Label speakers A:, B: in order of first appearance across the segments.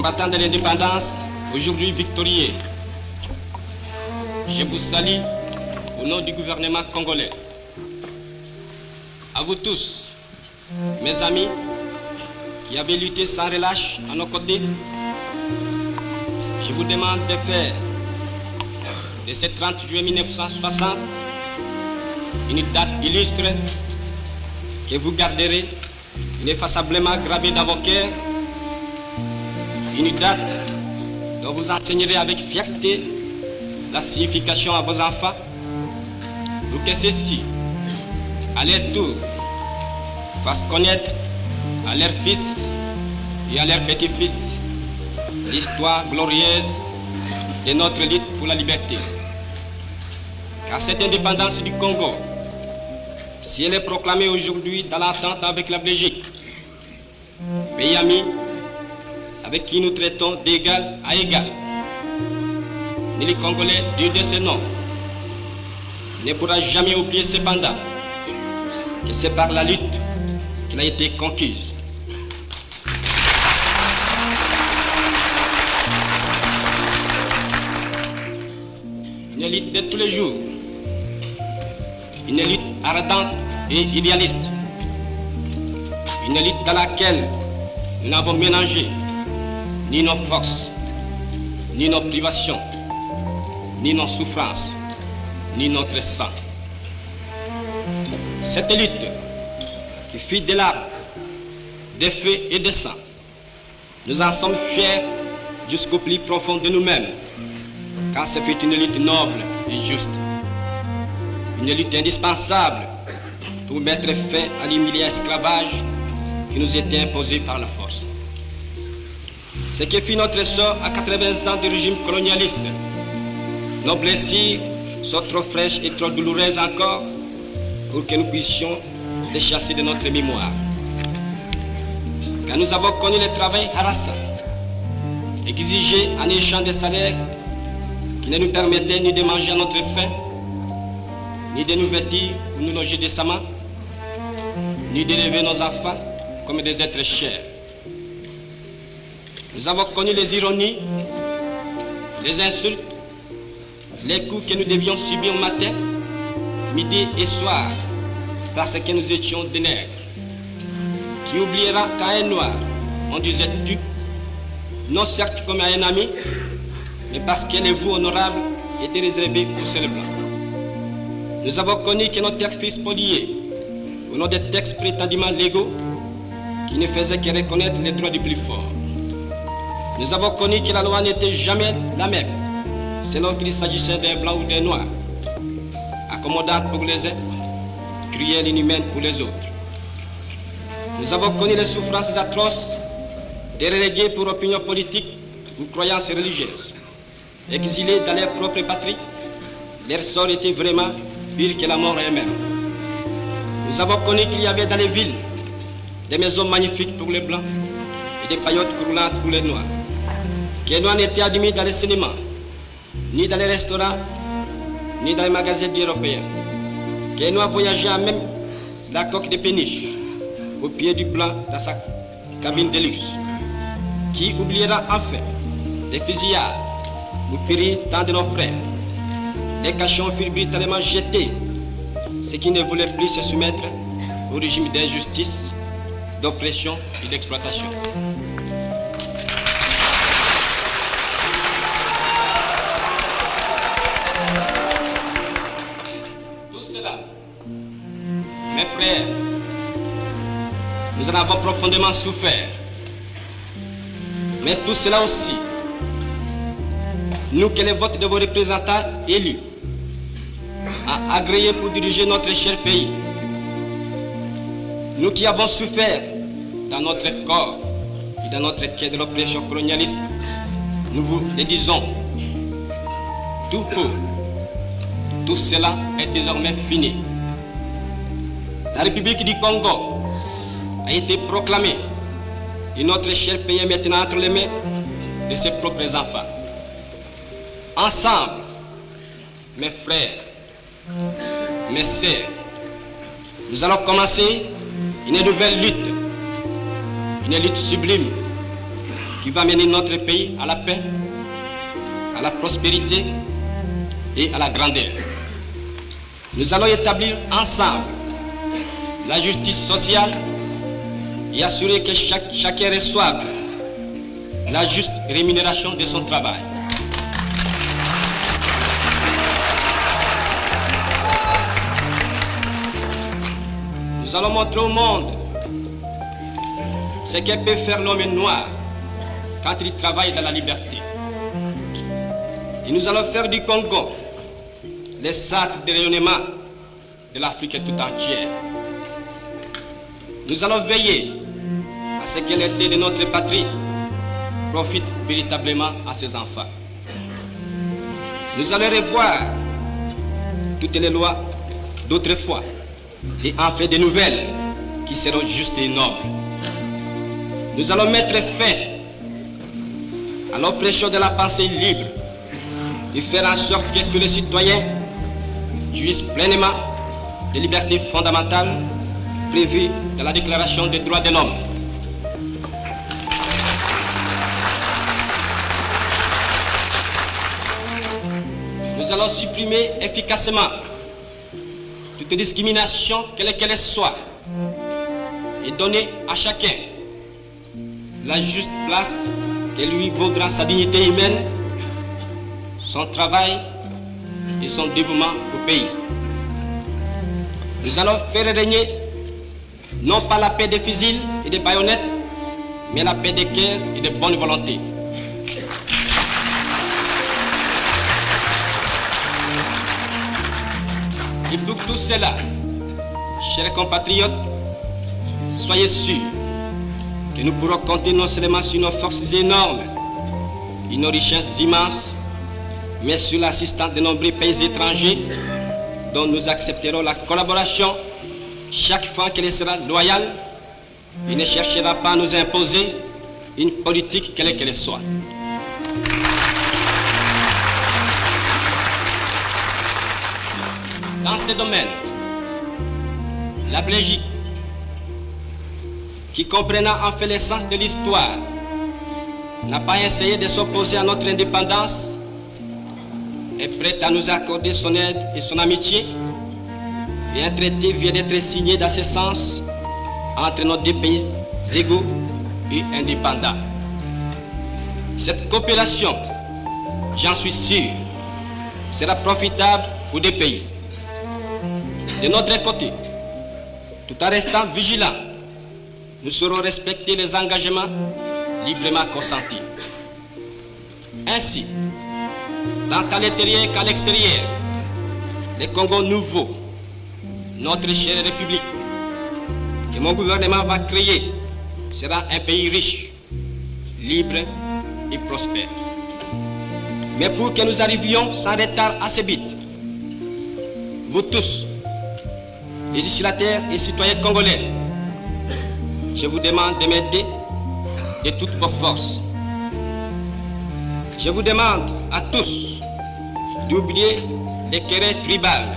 A: combattants de l'indépendance, aujourd'hui victorieux, je vous salue au nom du gouvernement congolais. À vous tous, mes amis, qui avez lutté sans relâche à nos côtés, je vous demande de faire de ce 30 juillet 1960 une date illustre que vous garderez ineffaçablement gravée dans vos cœurs, une date dont vous enseignerez avec fierté la signification à vos enfants, pour que ceux-ci, à leur tour, fassent connaître à leurs fils et à leurs petits-fils l'histoire glorieuse de notre lutte pour la liberté. Car cette indépendance du Congo, si elle est proclamée aujourd'hui dans l'entente avec la Belgique, pays ami avec qui nous traitons d'égal à égal, ni les Congolais digne de ce nom ne pourra jamais oublier cependant que c'est par la lutte qu'elle a été conquise. Une lutte de tous les jours, une lutte ardente et idéaliste, une lutte dans laquelle nous n'avons mélangé ni nos forces, ni nos privations, ni nos souffrances, ni notre sang. Cette lutte qui fut de larmes, de feu et de sang, nous en sommes fiers jusqu'au plus profond de nous-mêmes, car ce fut une lutte noble et juste, une lutte indispensable pour mettre fin à l'humiliant esclavage qui nous était imposé par la force. Ce qui fut notre sort à 80 ans de régime colonialiste, nos blessures sont trop fraîches et trop douloureuses encore pour que nous puissions les chasser de notre mémoire. Car nous avons connu le travail harassant, exigé en échange des salaires qui ne nous permettaient ni de manger à notre faim, ni de nous vêtir ou nous loger décemment, ni d'élever nos enfants comme des êtres chers. Nous avons connu les ironies, les insultes, les coups que nous devions subir matin, midi et soir, parce que nous étions des nègres. Qui oubliera qu'à un noir, on disait tu, non certes comme à un ami, mais parce que les voix honorables étaient réservées aux seuls blancs. Nous avons connu que nos terres furent spoliées au nom des textes prétendument légaux qui ne faisaient que reconnaître les droits du plus fort. Nous avons connu que la loi n'était jamais la même, selon qu'il s'agissait d'un blanc ou d'un noir, accommodante pour les uns, cruelle et inhumaine pour les autres. Nous avons connu les souffrances atroces des relégués pour opinion politique ou croyances religieuses. Exilés dans leur propre patrie, leur sort était vraiment pire que la mort elle-même. Nous avons connu qu'il y avait dans les villes des maisons magnifiques pour les blancs et des paillotes croulantes pour les noirs. Que les noirs n'étaient admis dans les cinémas, ni dans les restaurants, ni dans les magasins européens. Que les noirs voyageaient à même la coque de péniche au pied du blanc dans sa cabine de luxe. Qui oubliera enfin les fusillades où périrent tant de nos frères. Les cachons furent brutalement jetés, ceux qui ne voulaient plus se soumettre au régime d'injustice, d'oppression et d'exploitation. Tout cela, mes frères, nous en avons profondément souffert. Mais tout cela aussi, nous que les votes de vos représentants élus a agréé pour diriger notre cher pays, nous qui avons souffert dans notre corps et dans notre cœur de l'oppression colonialiste, nous vous le disons, tout cela est désormais fini. La République du Congo a été proclamée et notre cher pays est maintenant entre les mains de ses propres enfants. Ensemble, mes frères, mes sœurs, nous allons commencer une nouvelle lutte, une lutte sublime, qui va mener notre pays à la paix, à la prospérité et à la grandeur. Nous allons établir ensemble la justice sociale et assurer que chacun reçoive la juste rémunération de son travail. Nous allons montrer au monde ce que peut faire l'homme noir quand il travaille dans la liberté. Et nous allons faire du Congo le centre de rayonnement de l'Afrique tout entière. Nous allons veiller à ce que l'été de notre patrie profite véritablement à ses enfants. Nous allons revoir toutes les lois d'autrefois et en faire de nouvelles qui seront justes et nobles. Nous allons mettre fin à l'oppression de la pensée libre et faire en sorte que tous les citoyens jouissent pleinement des libertés fondamentales prévues dans la Déclaration des droits de l'homme. Nous allons supprimer efficacement toute discrimination, quelle qu'elle soit, et donner à chacun la juste place que lui vaudra sa dignité humaine, son travail et son dévouement au pays. Nous allons faire régner non pas la paix des fusils et des baïonnettes, mais la paix des cœurs et de bonne volonté. Et pour tout cela, chers compatriotes, soyez sûrs que nous pourrons compter non seulement sur nos forces énormes et nos richesses immenses, mais sur l'assistance de nombreux pays étrangers dont nous accepterons la collaboration chaque fois qu'elle sera loyale et ne cherchera pas à nous imposer une politique quelle qu'elle soit. Dans ces domaines, la Belgique, qui comprenant en fait l'essence de l'histoire, n'a pas essayé de s'opposer à notre indépendance, est prête à nous accorder son aide et son amitié, et un traité vient d'être signé dans ce sens entre nos deux pays égaux et indépendants. Cette coopération, j'en suis sûr, sera profitable aux deux pays. De notre côté, tout en restant vigilants, nous saurons respecter les engagements librement consentis. Ainsi, tant à l'intérieur qu'à l'extérieur, le Congo nouveau, notre chère République, que mon gouvernement va créer, sera un pays riche, libre et prospère. Mais pour que nous arrivions sans retard à ce but, vous tous, législateurs et citoyens congolais, je vous demande de m'aider de toutes vos forces. Je vous demande à tous d'oublier les querelles tribales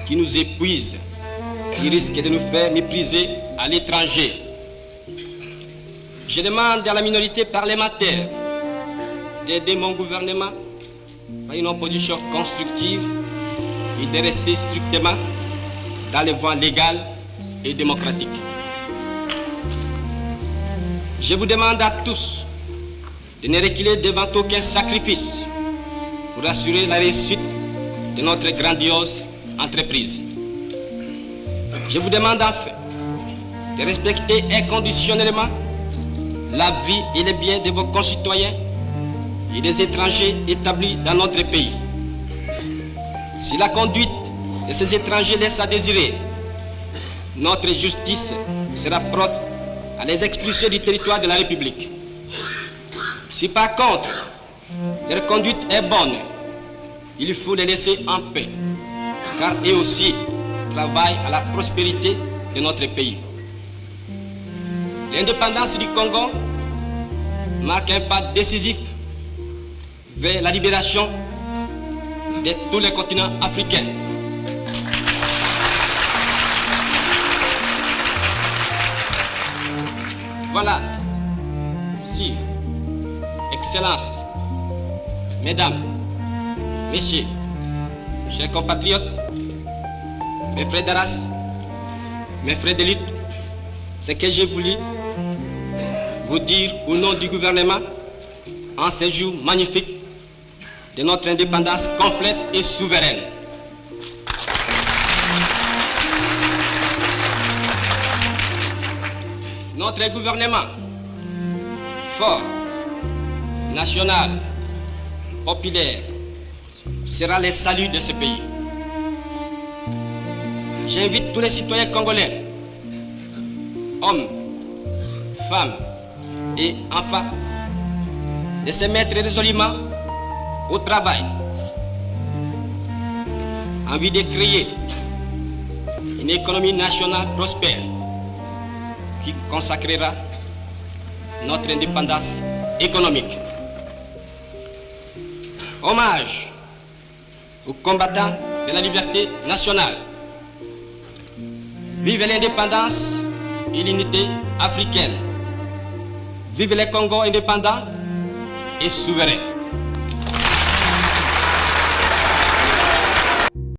A: qui nous épuisent, qui risquent de nous faire mépriser à l'étranger. Je demande à la minorité parlementaire d'aider mon gouvernement par une opposition constructive et de rester strictement dans les voies légales et démocratiques. Je vous demande à tous de ne reculer devant aucun sacrifice pour assurer la réussite de notre grandiose entreprise. Je vous demande enfin de respecter inconditionnellement la vie et les biens de vos concitoyens et des étrangers établis dans notre pays. Si la conduite de ces étrangers laisse à désirer, notre justice sera prompte à les expulser du territoire de la République. Si par contre leur conduite est bonne, il faut les laisser en paix, car eux aussi travaillent à la prospérité de notre pays. L'indépendance du Congo marque un pas décisif vers la libération de tous les continents africains. Voilà, si Excellences, Mesdames, Messieurs, chers compatriotes, mes frères de race, mes frères de lutte, ce que j'ai voulu vous dire au nom du gouvernement en ce jour magnifique de notre indépendance complète et souveraine. Notre gouvernement fort, national, populaire, sera le salut de ce pays. J'invite tous les citoyens congolais, hommes, femmes et enfants, de se mettre résolument au travail en vue de créer une économie nationale prospère qui consacrera notre indépendance économique. Hommage aux combattants de la liberté nationale. Vive l'indépendance et l'unité africaine. Vive le Congo indépendant et souverain.